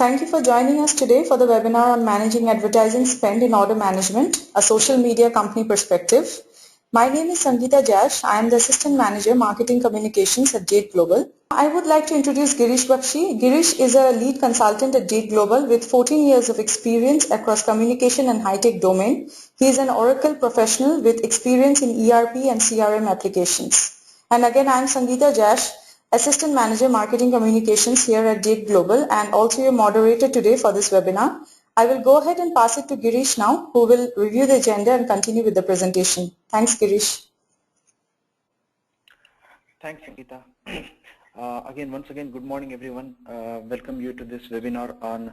Thank you for joining us today for the webinar on managing advertising spend in order management, a social media company perspective. My name is Sangeeta Jash. I am the Assistant Manager, Marketing Communications at Jade Global. I would like to introduce Girish Bakshi. Girish is a lead consultant at Jade Global with 14 years of experience across communication and high-tech domain. He is an Oracle professional with experience in ERP and CRM applications. And again, I am Sangeeta Jash, Assistant Manager Marketing Communications here at Jade Global and also your moderator today for this webinar. I will go ahead and pass it to Girish now, who will review the agenda and continue with the presentation. Thanks, Girish. Thanks, Sangeeta. Once again, good morning, everyone. Welcome you to this webinar on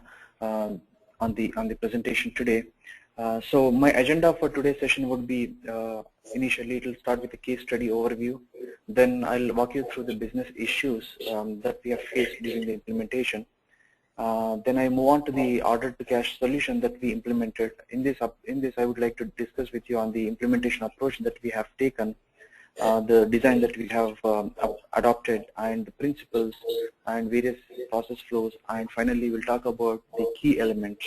the presentation today. So my agenda for today's session would be initially it will start with a case study overview. Then I'll walk you through the business issues that we have faced during the implementation. Then I move on to the order to cash solution that we implemented. In this, I would like to discuss with you on the implementation approach that we have taken, the design that we have adopted, and the principles and various process flows, and finally we'll talk about the key elements.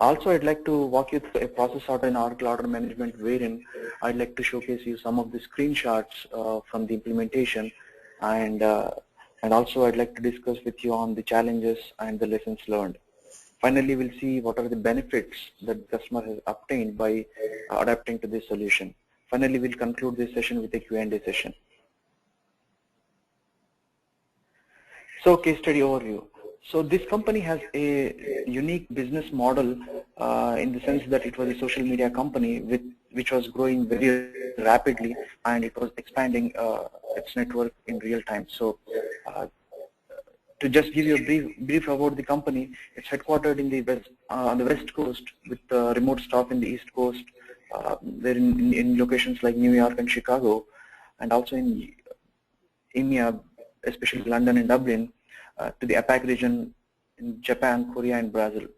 Also, I'd like to walk you through a process order in Oracle Order Management wherein I'd like to showcase you some of the screenshots from the implementation, and also I'd like to discuss with you on the challenges and the lessons learned. Finally, we'll see what are the benefits that the customer has obtained by adapting to this solution. Finally, we'll conclude this session with a Q&A session. So, case study overview. So this company has a unique business model in the sense that it was a social media company which was growing very rapidly, and it was expanding its network in real time. So to just give you a brief about the company, it's headquartered in the on the West Coast with remote staff in the East Coast. They're in locations like New York and Chicago, and also in EMEA, especially London and Dublin, to the APAC region in Japan, Korea, and Brazil.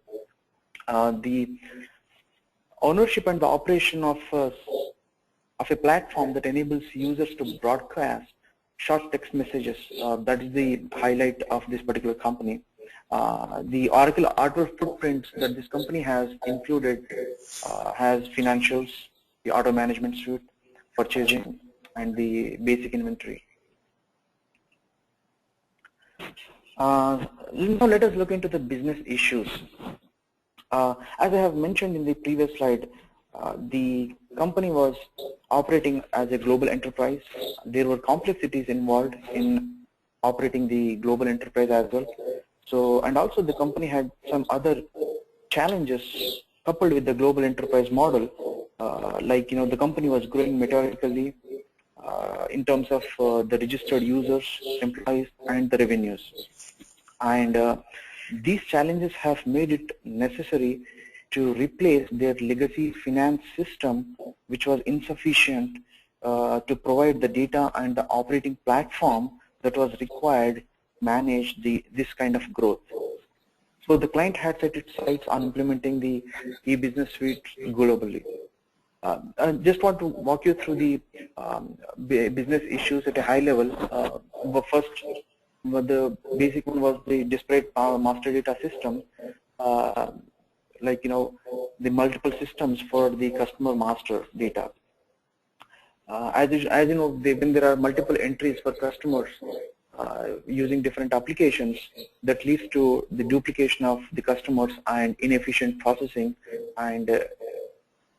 The ownership and the operation of a platform that enables users to broadcast short text messages, that is the highlight of this particular company. The Oracle order footprints that this company has included has financials, the order management suite, purchasing, and the basic inventory. Now let us look into the business issues. As I have mentioned in the previous slide, the company was operating as a global enterprise. There were complexities involved in operating the global enterprise as well. So, and also the company had some other challenges coupled with the global enterprise model, like the company was growing meteorically in terms of the registered users, employees, and the revenues. And these challenges have made it necessary to replace their legacy finance system, which was insufficient to provide the data and the operating platform that was required to manage this kind of growth. So the client had set its sights on implementing the e-business suite globally. I just want to walk you through the business issues at a high level. First, the basic one was the disparate master data system, like the multiple systems for the customer master data. As you know, when there are multiple entries for customers using different applications, that leads to the duplication of the customers and inefficient processing, and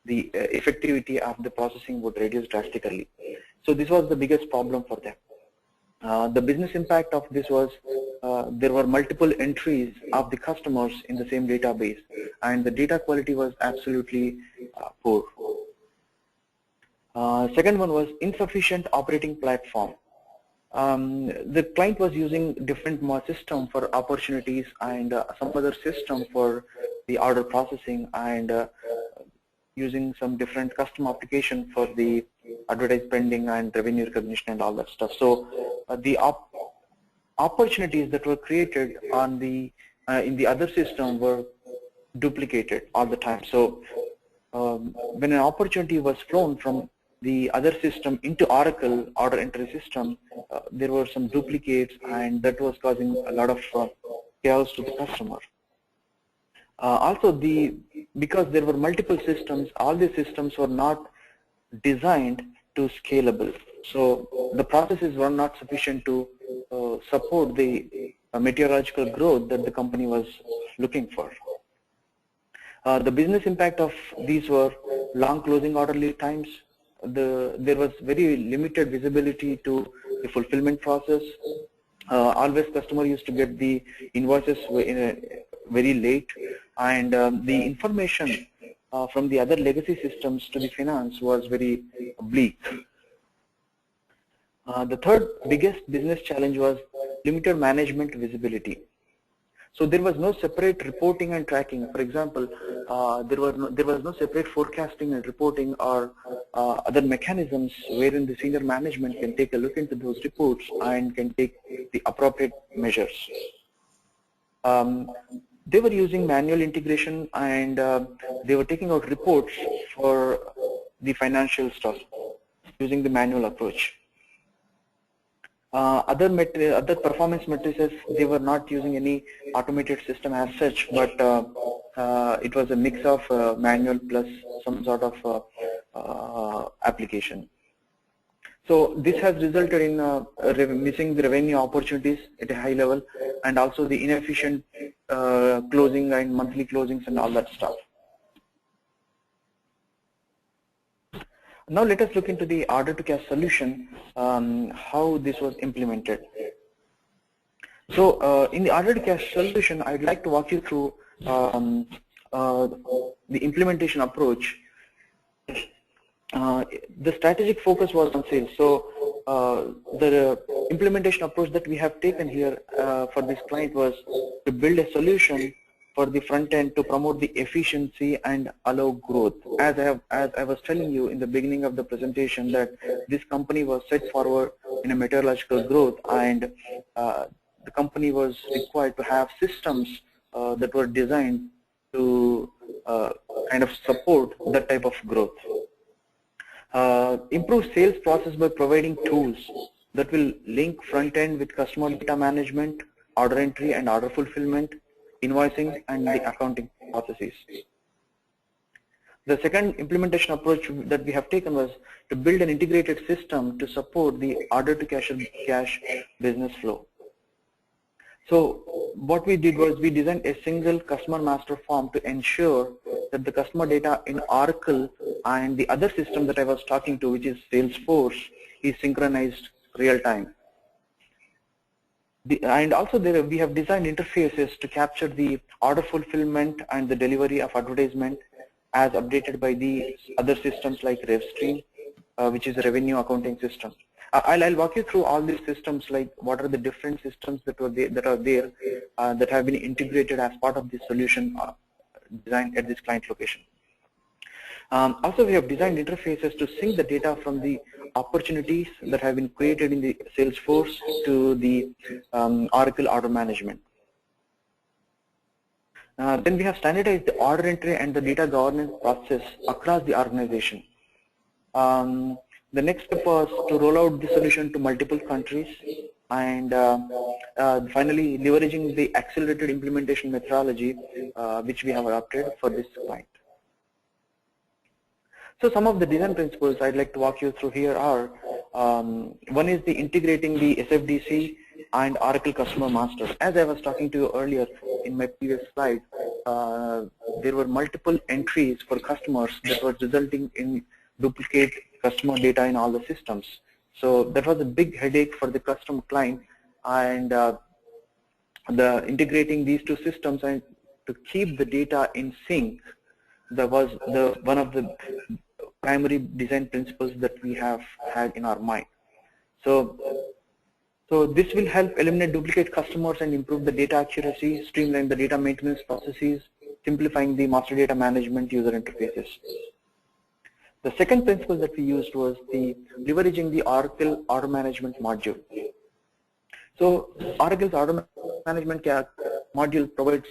the effectivity of the processing would reduce drastically. So this was the biggest problem for them. The business impact of this was there were multiple entries of the customers in the same database, and the data quality was absolutely poor. Second one was insufficient operating platform. The client was using different system for opportunities and some other system for the order processing, and using some different custom application for the advertised spending and revenue recognition and all that stuff. So the opportunities that were created on the in the other system were duplicated all the time. So when an opportunity was flown from the other system into Oracle order entry system, there were some duplicates, and that was causing a lot of chaos to the customer. Also, because there were multiple systems, all the systems were not designed to scalable. So the processes were not sufficient to support the meteorological growth that the company was looking for. The business impact of these were long closing order lead times. There was very limited visibility to the fulfillment process. Always customer used to get the invoices very late, and the information from the other legacy systems to the finance was very bleak. The third biggest business challenge was limited management visibility. So there was no separate reporting and tracking. For example, there was no separate forecasting and reporting or other mechanisms wherein the senior management can take a look into those reports and can take the appropriate measures. They were using manual integration, and they were taking out reports for the financial stuff using the manual approach. Other performance matrices, they were not using any automated system as such, but it was a mix of manual plus some sort of application. So this has resulted in missing the revenue opportunities at a high level, and also the inefficient closing and monthly closings and all that stuff. Now let us look into the order to cash solution, how this was implemented. So in the order to cash solution, I'd like to walk you through the implementation approach. The strategic focus was on sales. So the implementation approach that we have taken here for this client was to build a solution for the front end to promote the efficiency and allow growth. As I was telling you in the beginning of the presentation, that this company was set forward in a meteorological growth, and the company was required to have systems that were designed to kind of support that type of growth. Improve sales process by providing tools that will link front end with customer data management, order entry and order fulfillment, invoicing and the accounting processes. The second implementation approach that we have taken was to build an integrated system to support the order to cash business flow. So what we did was we designed a single customer master form to ensure that the customer data in Oracle and the other system that I was talking to, which is Salesforce, is synchronized real time. And also we have designed interfaces to capture the order fulfillment and the delivery of advertisement as updated by the other systems like RevStream, which is a revenue accounting system. I'll walk you through all these systems, like what are the different systems that have been integrated as part of this solution designed at this client location. Also, we have designed interfaces to sync the data from the opportunities that have been created in the Salesforce to the Oracle order management. Then we have standardized the order entry and the data governance process across the organization. The next step was to roll out the solution to multiple countries, and finally leveraging the accelerated implementation methodology which we have adopted for this client. So some of the design principles I'd like to walk you through here are, one is the integrating the SFDC and Oracle Customer Masters. As I was talking to you earlier in my previous slide, there were multiple entries for customers that were resulting in duplicate customer data in all the systems. So that was a big headache for the customer client, and the integrating these two systems and to keep the data in sync, that was one of the primary design principles that we have had in our mind. So this will help eliminate duplicate customers and improve the data accuracy, streamline the data maintenance processes, simplifying the master data management user interfaces. The second principle that we used was the leveraging the Oracle order management module. So Oracle's order management module provides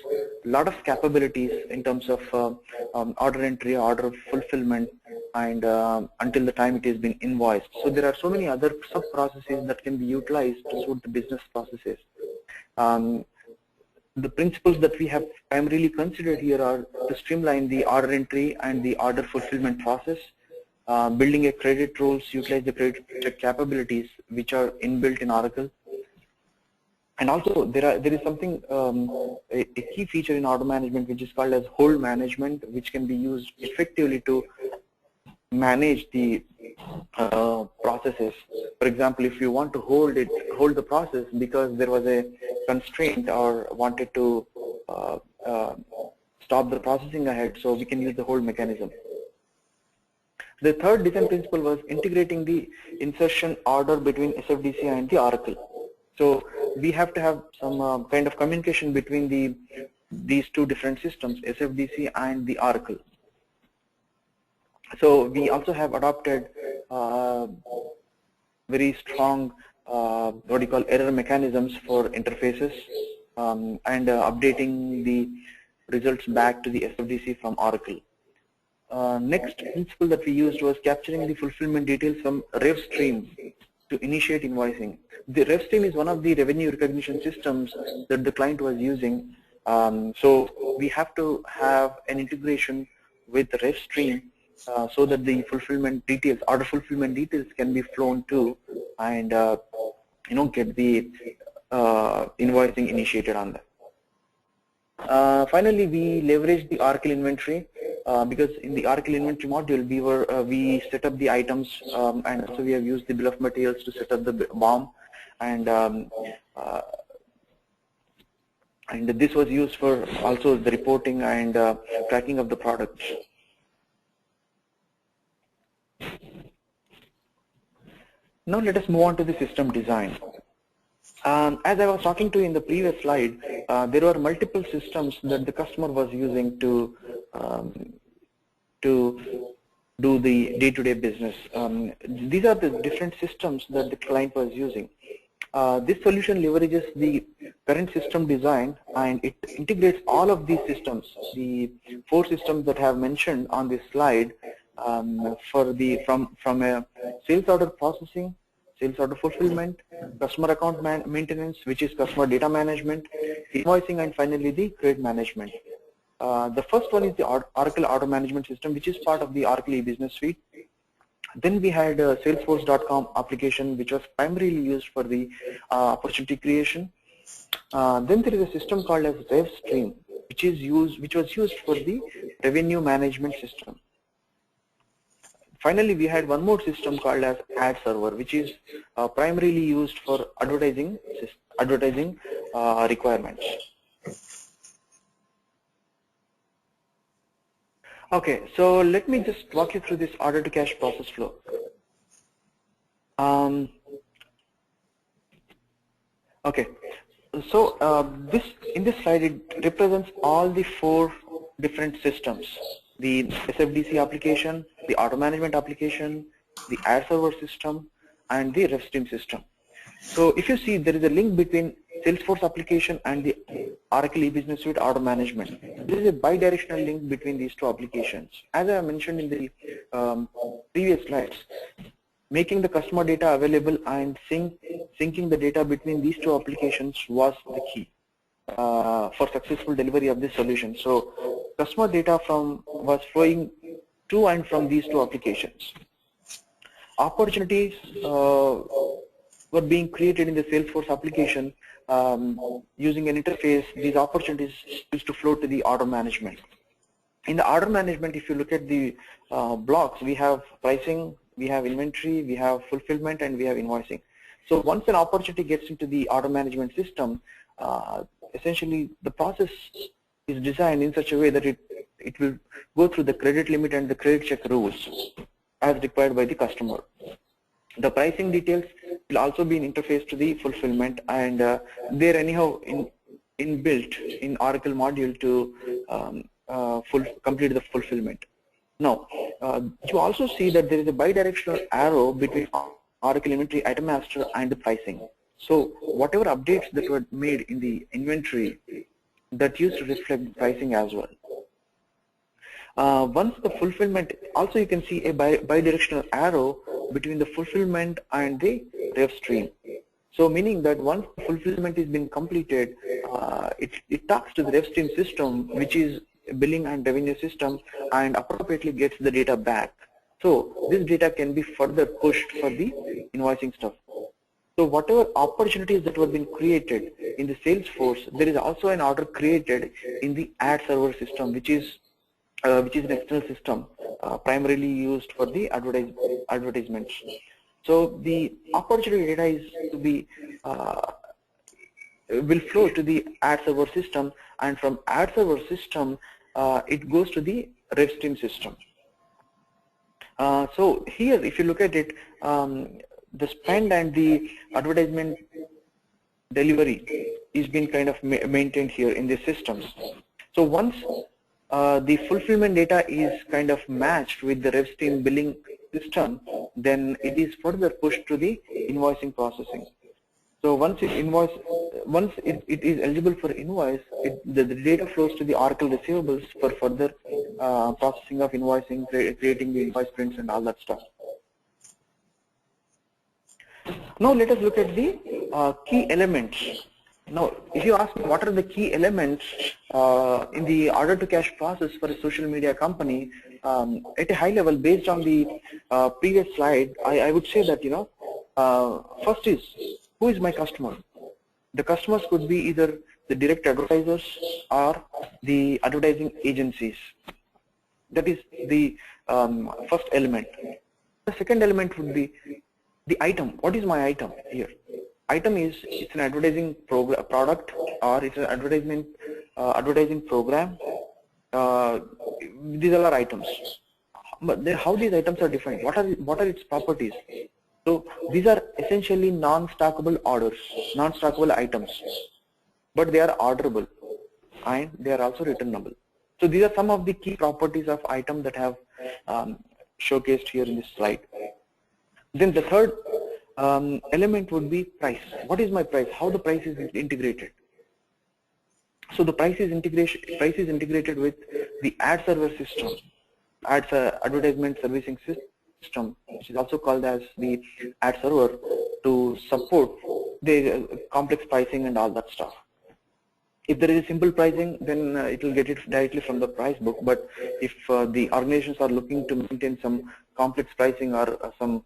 a lot of capabilities in terms of order entry, order fulfillment, and until the time it has been invoiced. So there are so many other sub-processes that can be utilized to suit the business processes. The the principles that we have primarily considered here are to streamline the order entry and the order fulfillment process, building a credit rules, utilize the credit check capabilities which are inbuilt in Oracle. And also there is something, a key feature in order management which is called as hold management, which can be used effectively to manage the processes. For example, if you want to hold the process because there was a constraint or wanted to stop the processing ahead, so we can use the hold mechanism. The third design principle was integrating the insertion order between SFDC and the Oracle. So we have to have some kind of communication between these two different systems, SFDC and the Oracle. So we also have adopted very strong what do you call error mechanisms for interfaces and updating the results back to the SFDC from Oracle. Next principle that we used was capturing the fulfillment details from rev stream to initiate invoicing. The rev stream is one of the revenue recognition systems that the client was using. So we have to have an integration with the rev stream so that the fulfillment details, order fulfillment details can be flown to and get the invoicing initiated on that. Finally, we leveraged the Oracle inventory because in the Oracle inventory module we set up the items and also we have used the bill of materials to set up the BOM, and this was used for also the reporting and tracking of the products. Now let us move on to the system design. As I was talking to you in the previous slide, there were multiple systems that the customer was using to do the day-to-day business. These are the different systems that the client was using. This solution leverages the current system design and it integrates all of these systems, the 4 systems that I have mentioned on this slide, from a sales order processing, sales order fulfillment, customer account maintenance, which is customer data management, invoicing, and finally the credit management. The first one is the Oracle Order Management System, which is part of the Oracle E-Business Suite. Then we had Salesforce.com application, which was primarily used for the opportunity creation. Then there is a system called as RevStream, which was used for the revenue management system. Finally, we had one more system called as Ad Server, which is primarily used for advertising requirements. Okay, so let me just walk you through this order to cash process flow. Okay, so in this slide it represents all the 4 different systems: the SFDC application, the order management application, the Ad Server system, and the RevStream system. So if you see, there is a link between Salesforce application and the Oracle E-Business Suite Order Management. There is a bi-directional link between these 2 applications. As I mentioned in the previous slides, making the customer data available and syncing the data between these 2 applications was the key for successful delivery of this solution. So customer data was flowing to and from these 2 applications. Opportunities were being created in the Salesforce application using an interface. These opportunities used to flow to the order management. In the order management, if you look at the blocks, we have pricing, we have inventory, we have fulfillment, and we have invoicing. So once an opportunity gets into the order management system, essentially the process is designed in such a way that it will go through the credit limit and the credit check rules as required by the customer. The pricing details will also be an interface to the fulfillment, and they're anyhow inbuilt in Oracle module to complete the fulfillment. Now, you also see that there is a bidirectional arrow between Oracle Inventory Item Master and the pricing. So whatever updates that were made in the inventory, that used to reflect pricing as well. Once the fulfillment, also you can see a bidirectional arrow between the fulfillment and the rev stream. So meaning that once the fulfillment is been completed, it talks to the rev stream system, which is billing and revenue system, and appropriately gets the data back. So this data can be further pushed for the invoicing stuff. So whatever opportunities that were being created in the Salesforce, there is also an order created in the ad server system, which is an external system primarily used for the advertisements. So the opportunity data is to be will flow to the ad server system, and from ad server system it goes to the rev stream system. So here, if you look at it, the spend and the advertisement delivery is being kind of maintained here in these systems. So once the fulfillment data is kind of matched with the rev stream billing system, then it is further pushed to the invoicing processing. So once it is eligible for invoice, the data flows to the Oracle receivables for further processing of invoicing, creating the invoice prints and all that stuff. Now let us look at the key elements. Now, if you ask me what are the key elements in the order to cash process for a social media company, at a high level, based on the previous slide, I would say that, first is, who is my customer? The customers could be either the direct advertisers or the advertising agencies. That is the first element. The second element would be the item. What is my item here? Item is, it's an advertising product, or it's an advertising program. These are items. But how these items are defined? What are its properties? So these are essentially non-stackable orders, non-stackable items, but they are orderable and they are also returnable. So these are some of the key properties of item that have showcased here in this slide. Then the third element would be price. What is my price? How the price is integrated? So the price is integrated with the ad server system, advertisement servicing system, which is also called as the ad server, to support the complex pricing and all that stuff. If there is a simple pricing, then it will get it directly from the price book. But if the organizations are looking to maintain some complex pricing or some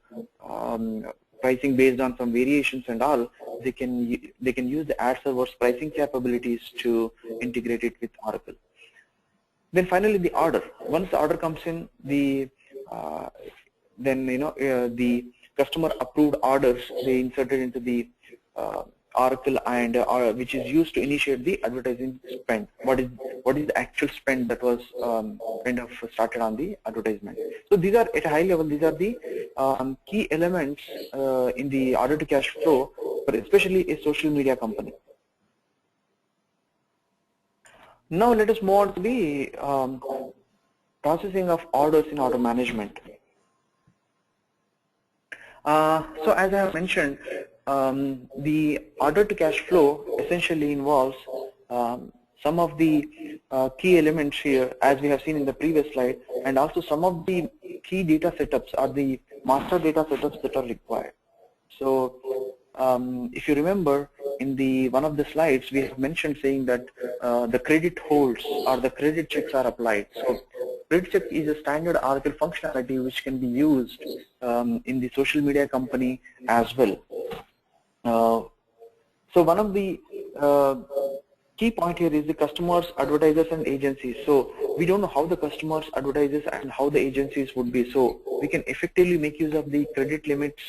pricing based on some variations and all, they can use the ad server's pricing capabilities to integrate it with Oracle. Then finally, the order. Once the order comes in, the customer approved orders, they inserted into the Oracle, and which is used to initiate the advertising spend. What is the actual spend that was kind of started on the advertisement? So these are, at a high level, these are the key elements in the order to cash flow for especially a social media company. Now let us move on to the processing of orders in order management. So as I have mentioned, the order to cash flow essentially involves some of the key elements here, as we have seen in the previous slide, and also some of the key data setups or the master data setups that are required. So if you remember, in the one of the slides we have mentioned saying that the credit holds or the credit checks are applied. So credit check is a standard Oracle functionality which can be used in the social media company as well. So one of the key point here is the customers, advertisers and agencies. So we don't know how the customers, advertisers and how the agencies would be. So we can effectively make use of the credit limits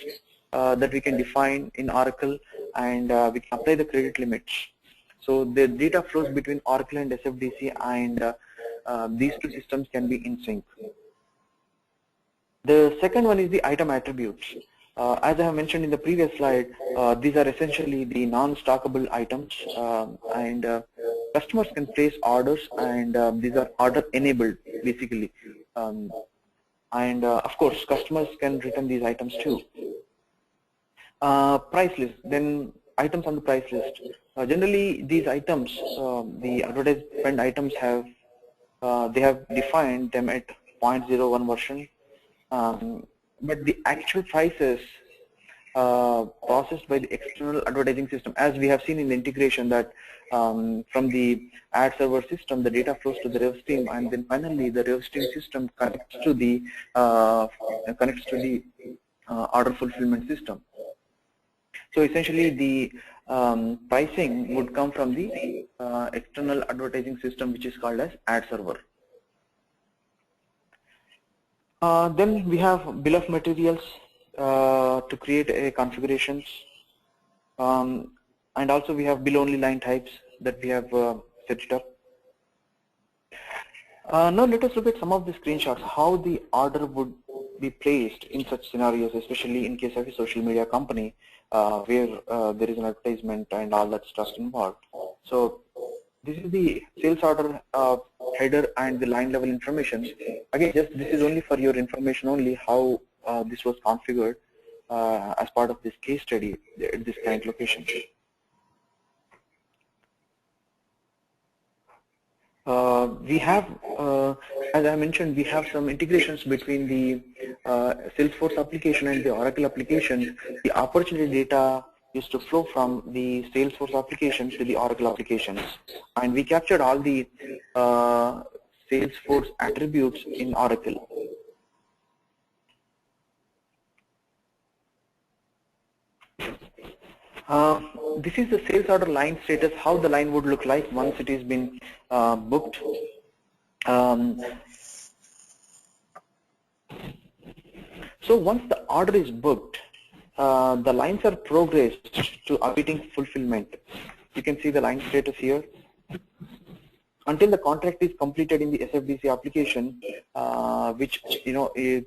that we can define in Oracle, and we can apply the credit limits. So the data flows between Oracle and SFDC, and these two systems can be in sync. The second one is the item attributes. As I have mentioned in the previous slide, these are essentially the non-stackable items, and customers can place orders, and these are order enabled basically. And of course, customers can return these items too. Price list, then items on the price list. Generally, these items, the advertisement items have, they have defined them at 0.01 version. But the actual prices processed by the external advertising system. As we have seen in the integration that from the ad server system, the data flows to the rev stream, and then finally the rev stream system connects to the order fulfillment system. So essentially, the pricing would come from the external advertising system, which is called as ad server. Then we have bill of materials to create a configurations, and also we have bill only line types that we have set it up. Now let us look at some of the screenshots, how the order would be placed in such scenarios, especially in case of a social media company where there is an advertisement and all that stuff involved. So this is the sales order header and the line level information. Again, just this is only for your information only, how this was configured as part of this case study at this client location. We have, as I mentioned, we have some integrations between the Salesforce application and the Oracle application. The opportunity data used to flow from the Salesforce application to the Oracle applications, and we captured all the Salesforce attributes in Oracle. This is the sales order line status, how the line would look like once it has been booked. So once the order is booked, the lines are progressed to awaiting fulfillment. You can see the line status here. Until the contract is completed in the SFDC application, which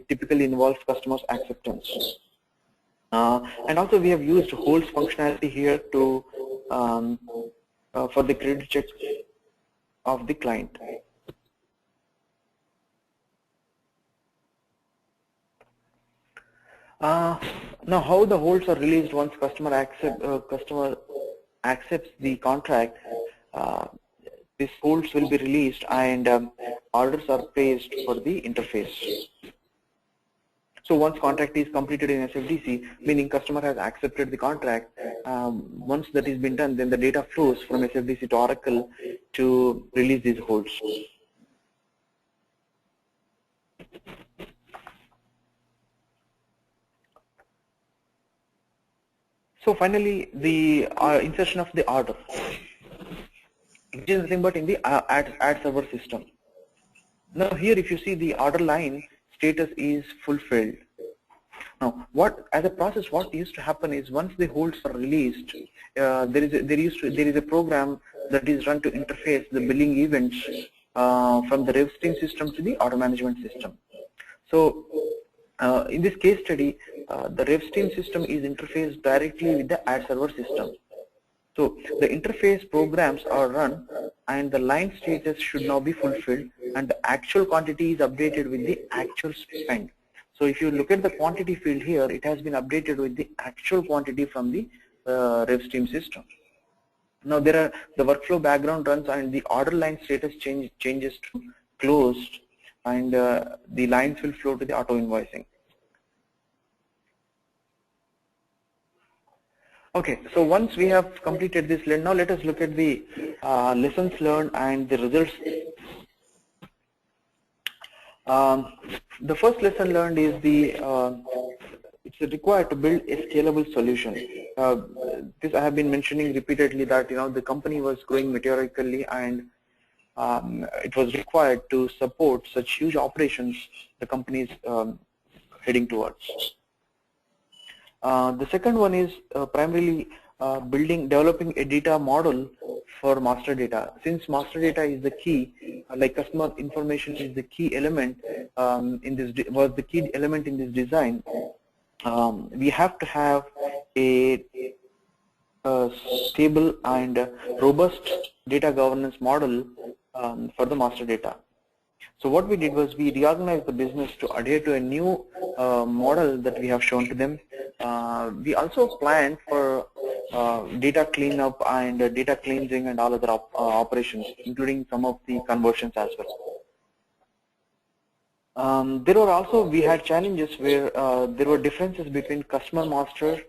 typically involves customers' acceptance. And also we have used holds functionality here to for the credit check of the client. Now how the holds are released once customer accepts the contract, these holds will be released and orders are placed for the interface. So once contract is completed in SFDC, meaning customer has accepted the contract, once that is been done, then the data flows from SFDC to Oracle to release these holds. So finally, the insertion of the order. It is nothing but in the ad server system. Now here, if you see the order line status is fulfilled. Now, as a process, what used to happen is once the holds are released, there is a program that is run to interface the billing events from the rev stream system to the order management system. So in this case study, the rev stream system is interfaced directly with the ad server system. So the interface programs are run and the line status should now be fulfilled and the actual quantity is updated with the actual spend. So if you look at the quantity field here, it has been updated with the actual quantity from the rev stream system. Now the workflow background runs and the order line status changes to closed and the lines will flow to the auto invoicing. Okay, so once we have completed this, now let us look at the lessons learned and the results. The first lesson learned is it's required to build a scalable solution. This I have been mentioning repeatedly that the company was growing meteorically and it was required to support such huge operations the company is heading towards. The second one is primarily developing a data model for master data. Since master data is the key, like customer information is the key element in this design, we have to have a stable and robust data governance model for the master data. So what we did was we reorganized the business to adhere to a new model that we have shown to them. We also planned for data cleanup and data cleansing and all other operations, including some of the conversions as well. We had challenges where there were differences between customer master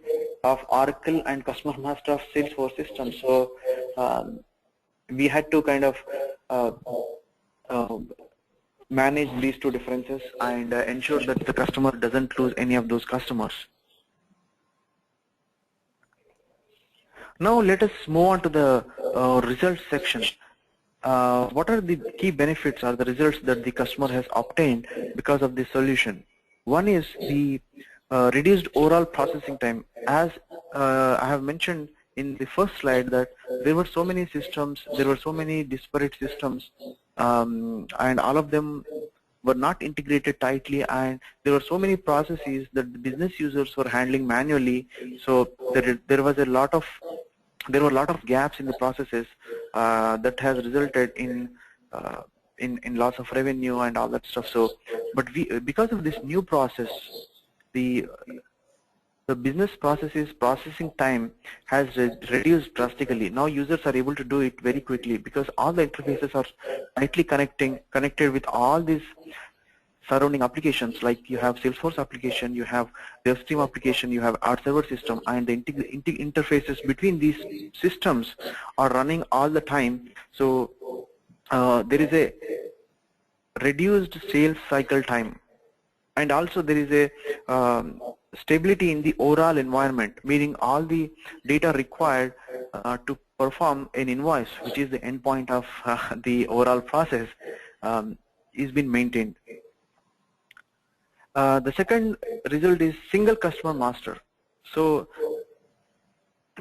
of Oracle and customer master of Salesforce systems. So we had to kind of manage these two differences and ensure that the customer doesn't lose any of those customers. Now let us move on to the results section. What are the key benefits or the results that the customer has obtained because of this solution? One is the reduced overall processing time. As I have mentioned in the first slide that there were so many systems, there were so many disparate systems, and all of them were not integrated tightly, and there were so many processes that the business users were handling manually. So there were a lot of gaps in the processes that has resulted in loss of revenue and all that stuff. So, but because of this new process, the business processing time has reduced drastically. Now users are able to do it very quickly because all the interfaces are tightly connected with all these surrounding applications. Like you have Salesforce application, you have DevStream application, you have our server system, and the interfaces between these systems are running all the time. So there is a reduced sales cycle time, and also there is a stability in the overall environment, meaning all the data required to perform an invoice, which is the endpoint of the overall process, is being maintained. The second result is single customer master. So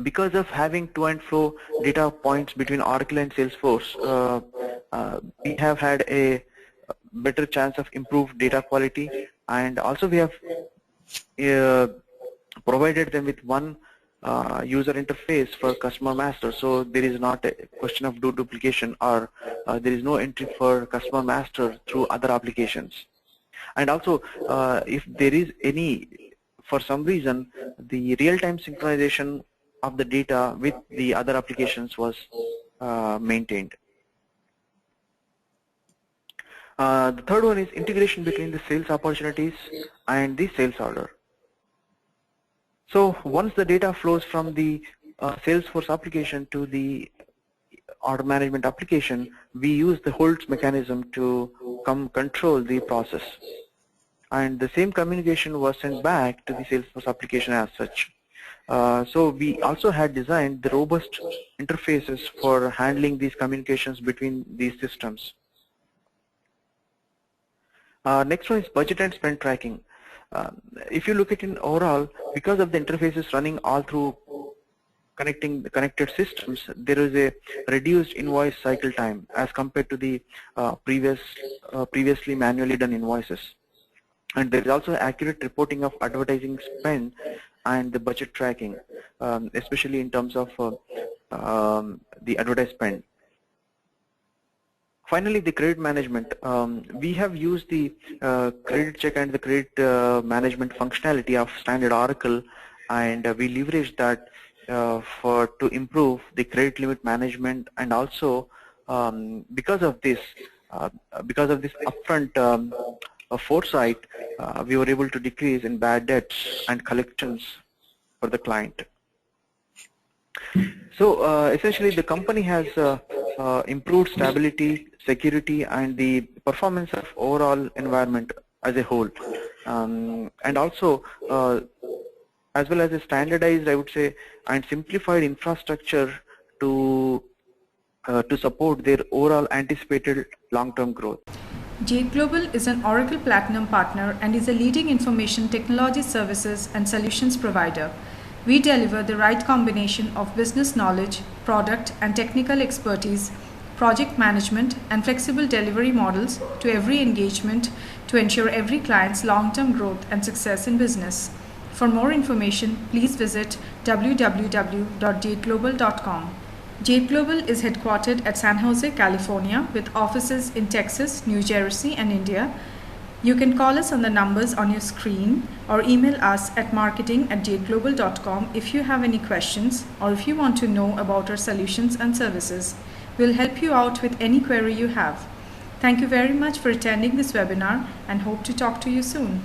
because of having to and fro data points between Oracle and Salesforce, we have had a better chance of improved data quality, and also we have provided them with one user interface for customer master, so there is not a question of duplication, or there is no entry for customer master through other applications. And also if there is any, for some reason, the real-time synchronization of the data with the other applications was maintained. The third one is integration between the sales opportunities and the sales order. So once the data flows from the Salesforce application to the order management application, we use the holds mechanism to control the process, and the same communication was sent back to the Salesforce application as such. So we also had designed the robust interfaces for handling these communications between these systems. Next one is budget and spend tracking. If you look at it overall, because of the interfaces running all through the connected systems, there is a reduced invoice cycle time as compared to the previously manually done invoices. And there is also accurate reporting of advertising spend and the budget tracking, especially in terms of the advertised spend. Finally, the credit management. We have used the credit check and the credit management functionality of standard Oracle, and we leveraged that to improve the credit limit management, and also because of this upfront foresight, we were able to decrease in bad debts and collections for the client. So essentially, the company has improved stability, security, and the performance of overall environment as a whole, and also as well as a standardized, I would say, and simplified infrastructure to support their overall anticipated long-term growth. Jade Global is an Oracle Platinum partner and is a leading information technology services and solutions provider. We deliver the right combination of business knowledge, product and technical expertise, project management, and flexible delivery models to every engagement to ensure every client's long-term growth and success in business. For more information, please visit www.jadeglobal.com. Jade Global is headquartered at San Jose, California, with offices in Texas, New Jersey, and India. You can call us on the numbers on your screen or email us at marketing@jadeglobal.com if you have any questions or if you want to know about our solutions and services. We'll help you out with any query you have. Thank you very much for attending this webinar and hope to talk to you soon.